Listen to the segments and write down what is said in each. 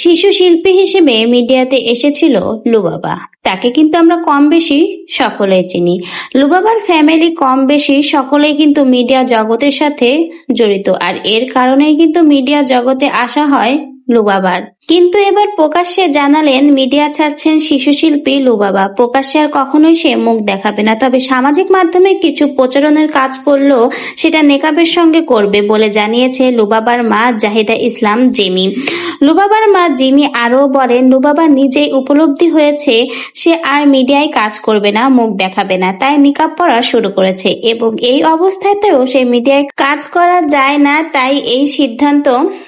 শিশু শিল্পী হিসেবে মিডিয়াতে এসেছিল লুবাবা। তাকে কিন্তু আমরা কম বেশি সকলেই চিনি। লুবাবার ফ্যামিলি কম বেশি সকলেই কিন্তু মিডিয়া জগতের সাথে জড়িত, আর এর কারণেই কিন্তু মিডিয়া জগতে আসা হয় লুবাবার। কিন্তু এবার প্রকাশ্যে জানালেন মিডিয়া ছাড়ছেন শিশু শিল্পী লুবাবা। প্রকাশ্যে আর কখনোই সে মুখ দেখাবে না, তবে সামাজিক মাধ্যমে কিছু প্রচারণের কাজ করলেও সেটা নেকাবের সঙ্গে করবে বলে জানিয়েছে লুবাবার মা জাহিদা ইসলাম জিমি। লুবাবার মা জিমি আরও বলেন, লুবাবা নিজেই উপলব্ধি হয়েছে সে আর মিডিয়ায় কাজ করবে না, মুখ দেখাবে না, তাই নিকাব পরা শুরু করেছে এবং এই অবস্থাতেও সে মিডিয়ায় কাজ করা যায় না, তাই এই সিদ্ধান্ত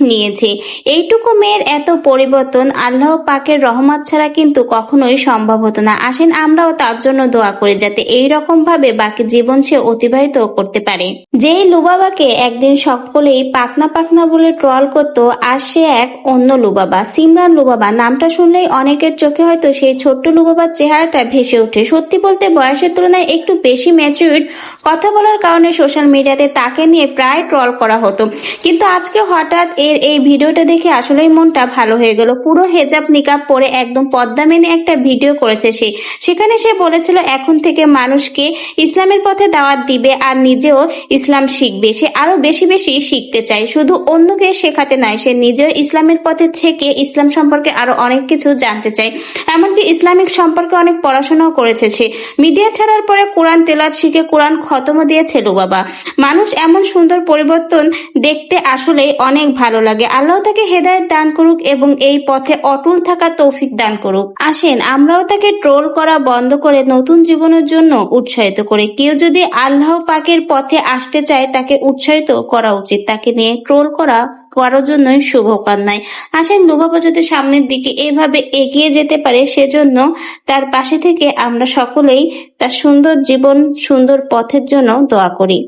নিয়েছে। এইটুকু মেয়ের এত পরিবর্তন আল্লাহ পাকের রহমত ছাড়া কিন্তু কখনোই সম্ভব হতো না। আসেন আমরাও তার জন্য দোয়া করি যাতে এই রকম ভাবে বাকি জীবন সে অতিবাহিত করতে পারে। যেই লুবাবাকে একদিন সকলেই পাকনা পাকনা বলে ট্রল করত, আজ সে এক অন্য লুবাবা। সিমরান লুবাবা নামটা শুনলেই অনেকের চোখে হয়তো সেই ছোট্ট লুবাবার চেহারাটা ভেসে ওঠে। সত্যি বলতে বয়সের তুলনায় একটু বেশি ম্যাচিউরড, কথা বলার কারণে সোশ্যাল মিডিয়াতে তাকে নিয়ে প্রায় ট্রল করা হতো, কিন্তু আজকে হঠাৎ এর এই ভিডিওটা দেখে আসলেই মনটা ভালো হয়ে গেল। পুরো হেজাব নিকাব পরে একদম পর্দা মেনে একটা ভিডিও করেছে সে। সেখানে সে বলেছিল এখন থেকে মানুষকে ইসলামের পথে দাওয়াত দিবে আর নিজেও ইসলাম শিখবে। সে আরো বেশি বেশি শিখতে চায়, শুধু অন্যকে শেখাতে নয়, সে নিজেও ইসলামের পথে থেকে ইসলাম সম্পর্কে আরো অনেক কিছু জানতে চায়। এমনকি ইসলামিক সম্পর্কে অনেক পড়াশোনাও করেছে সে। মিডিয়া ছাড়ার পরে কোরআন তেলাওয়াত শিখে কোরআন খতমও দিয়েছে লুবাবা। মানুষ এমন সুন্দর পরিবর্তন দেখতে আসলেই অনেক ভালো লাগে। আল্লাহ তাকে হেদায়েত দান করুক এবং এই পথে অটল থাকার তৌফিক দান করুক। আসেন আমরাও তাকে ট্রোল করা বন্ধ করে নতুন জীবনের জন্য উৎসাহিত করি। কেউ যদি আল্লাহ পাকের পথে আসতে চায় তাকে উৎসাহিত করা উচিত, তাকে নিয়ে ট্রোল করা কারোর জন্যই শুভকর নয়। আসেন লুবাবা যাতে সামনের দিকে এভাবে এগিয়ে যেতে পারে, সেজন্য তার পাশে থেকে আমরা সকলেই তার সুন্দর জীবন সুন্দর পথের জন্য দোয়া করি।